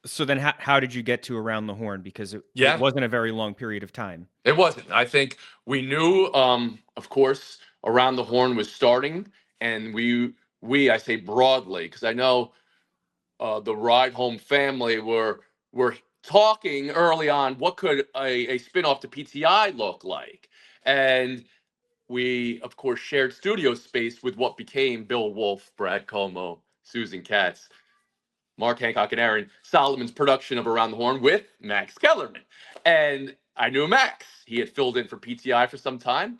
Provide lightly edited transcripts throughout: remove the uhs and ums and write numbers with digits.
So then how did you get to Around the Horn? Because it Yeah, wasn't a very long period of time. it wasn't. I think we knew, of course, Around the Horn was starting, and I say broadly because I know the Ride Home family were talking early on what could a spinoff to PTI look like, and we of course shared studio space with what became Bill Wolf, Brad Como, Susan Katz, Mark Hancock, and Aaron Solomon's production of Around the Horn with Max Kellerman. And I knew Max. He had filled in for PTI for some time.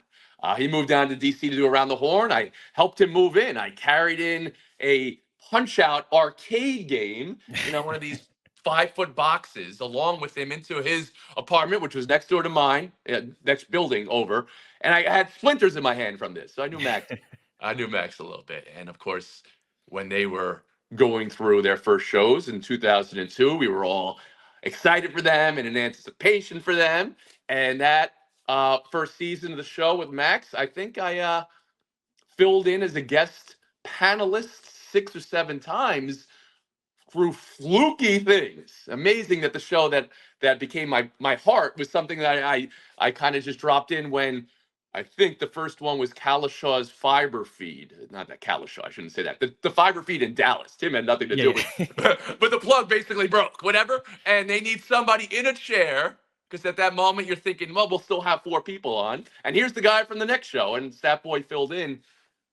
He moved down to DC to do Around the Horn. I helped him move in. I carried in a Punch Out arcade game, one of these 5 foot boxes, along with him into his apartment, which was next door to mine, next building over. And I had splinters in my hand from this. So I knew Max. I knew Max a little bit. And of course, when they were going through their first shows in 2002. We were all excited for them and in anticipation for them. And that first season of the show with Max, I think I filled in as a guest panelist 6 or 7 times through fluky things. Amazing that the show that became my heart was something that I kind of just dropped in when I think the first one was Kalishaw's fiber feed. Not that Kalishaw, I shouldn't say that. The fiber feed in Dallas. Tim had nothing to do Yeah, with yeah. but the plug basically broke, whatever. And they need somebody in a chair. Because at that moment you're thinking, well, we'll still have 4 people on. And here's the guy from the next show. And Stat Boy filled in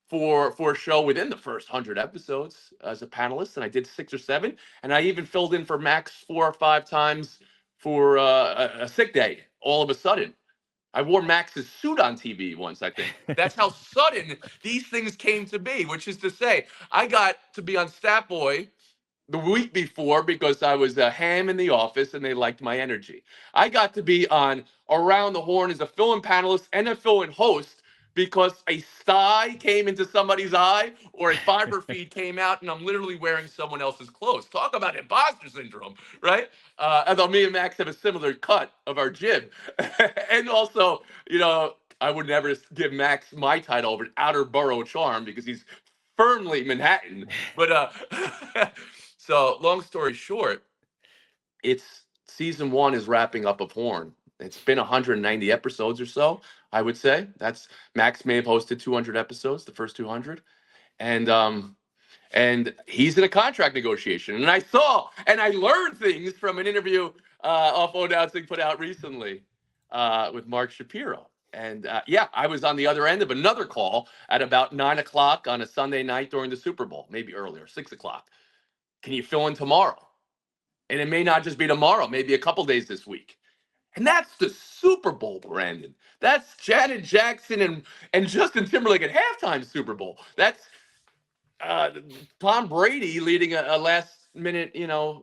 for a show within the first 100 episodes as a panelist, and I did 6 or 7, and I even filled in for Max 4 or 5 times for a sick day. All of a sudden, I wore Max's suit on TV once. I think that's how sudden these things came to be. Which is to say, I got to be on Stat Boy the week before because I was a ham in the office and they liked my energy. I got to be on Around the Horn as a fill-in panelist and a fill-in host because a sty came into somebody's eye or a fiber feed came out and I'm literally wearing someone else's clothes. Talk about imposter syndrome, right? Although me and Max have a similar cut of our jib. And also, I would never give Max my title over Outer Borough Charm because he's firmly Manhattan. But so long story short, it's season 1 is wrapping up of Horn. It's been 190 episodes or so, I would say. That's Max may have hosted 200 episodes, the first 200, and he's in a contract negotiation. And I saw and I learned things from an interview off O'Dowsing put out recently with Mark Shapiro. And yeah, I was on the other end of another call at about 9 o'clock on a Sunday night during the Super Bowl, maybe earlier, 6 o'clock. Can you fill in tomorrow? And it may not just be tomorrow, maybe a couple days this week. And that's the Super Bowl, Brandon. That's Janet Jackson and Justin Timberlake at halftime Super Bowl. That's uh, Tom Brady leading a last minute,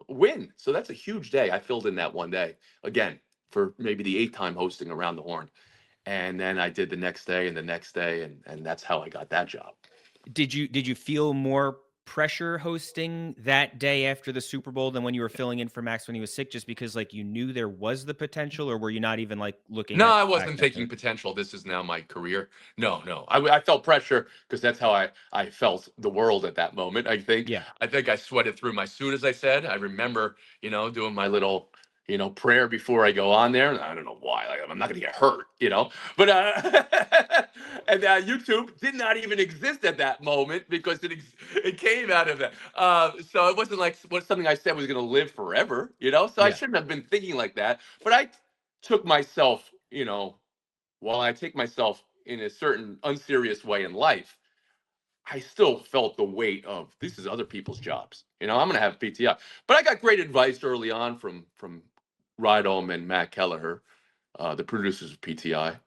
win. So that's a huge day. I filled in that one day again for maybe the 8th time hosting Around the Horn. And then I did the next day and the next day, and that's how I got that job. Did you feel more pressure hosting that day after the Super Bowl than when you were filling in for Max when he was sick, just because like you knew there was the potential, or were you not even like looking No, at I the fact wasn't that taking potential. This is now my career. No, no. I felt pressure because that's how I felt the world at that moment. I think. yeah. I think I sweated through my suit, as I said. I remember, doing my little, prayer before I go on there. And I don't know why. Like, I'm not going to get hurt. But and YouTube did not even exist at that moment because it came out of that. So it wasn't like something I said was going to live forever. So I Yeah. shouldn't have been thinking like that. But I took myself, while I take myself in a certain unserious way in life, I still felt the weight of this is other people's jobs. I'm going to have PTI, but I got great advice early on from Rydom and Matt Kelleher, the producers of PTI.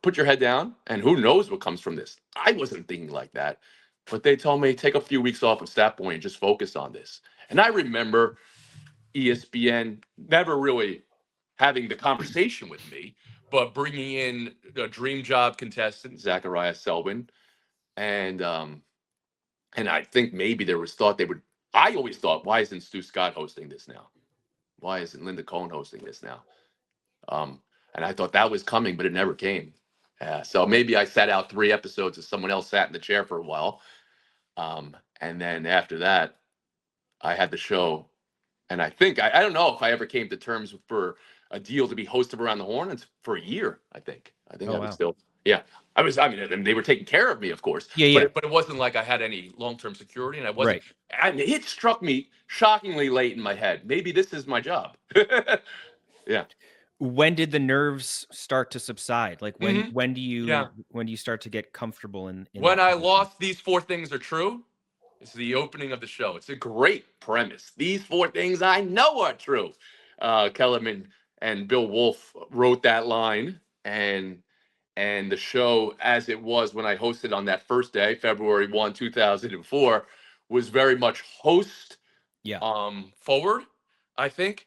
Put your head down, and who knows what comes from this. I wasn't thinking like that, but they told me take a few weeks off of Stat Boy and just focus on this. And I remember ESPN never really having the conversation with me, but bringing in a dream job contestant, Zachariah Selwyn, and I think maybe there was thought they would. I always thought, why isn't Stu Scott hosting this now? Why isn't Linda Cohn hosting this now? Um, and I thought that was coming, but it never came. So maybe I sat out 3 episodes as someone else sat in the chair for a while, and then after that, I had the show And I think I don't know if I ever came to terms for a deal to be host of Around the Horn. It's for a year. I think Oh I was wow. still, yeah. I was. I mean, and they were taking care of me, of course, Yeah, but yeah. it wasn't like I had any long term security, and I wasn't. Right. I mean, it struck me shockingly late in my head. Maybe this is my job. Yeah. When did the nerves start to subside? Like Hmm. Yeah. when do you start to get comfortable in When that I position? lost these four things are true, it's the opening of the show. It's a great premise. These four things I know are true. Kellerman and Bill Wolf wrote that line, and the show, as it was when I hosted on that first day, February 1, 2004, was very much host Yeah. forward. I think,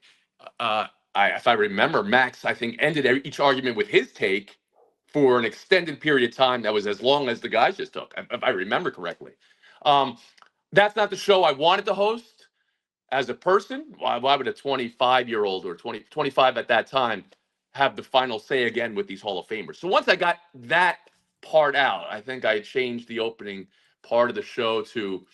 if I remember, Max I think ended each argument with his take for an extended period of time that was as long as the guys just took, if I remember correctly. Um, that's not the show I wanted to host as a person. Why would a 25-year-old or 25 at that time have the final say again with these Hall of Famers? So once I got that part out, I think I changed the opening part of the show to,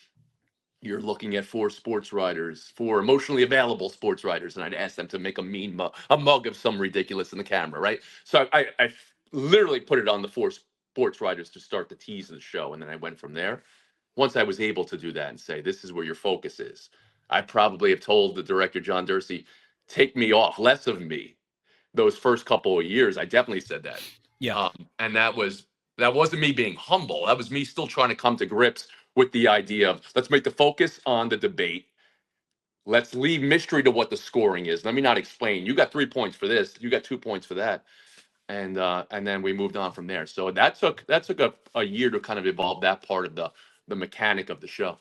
you're looking at four sports writers, four emotionally available sports writers, and I'd ask them to make a a mug of some ridiculous in the camera, right? So I literally put it on the four sports writers to start the tease of the show, and then I went from there. Once I was able to do that and say, this is where your focus is, I probably have told the director, John Dursey, take me off, less of me. Those first couple of years, I definitely said that. Yeah. And that wasn't me being humble. That was me still trying to come to grips with the idea of, let's make the focus on the debate. Let's leave mystery to what the scoring is. Let me not explain. You got 3 points for this. You got 2 points for that. And then we moved on from there. So that took a year to kind of evolve that part of the mechanic of the show.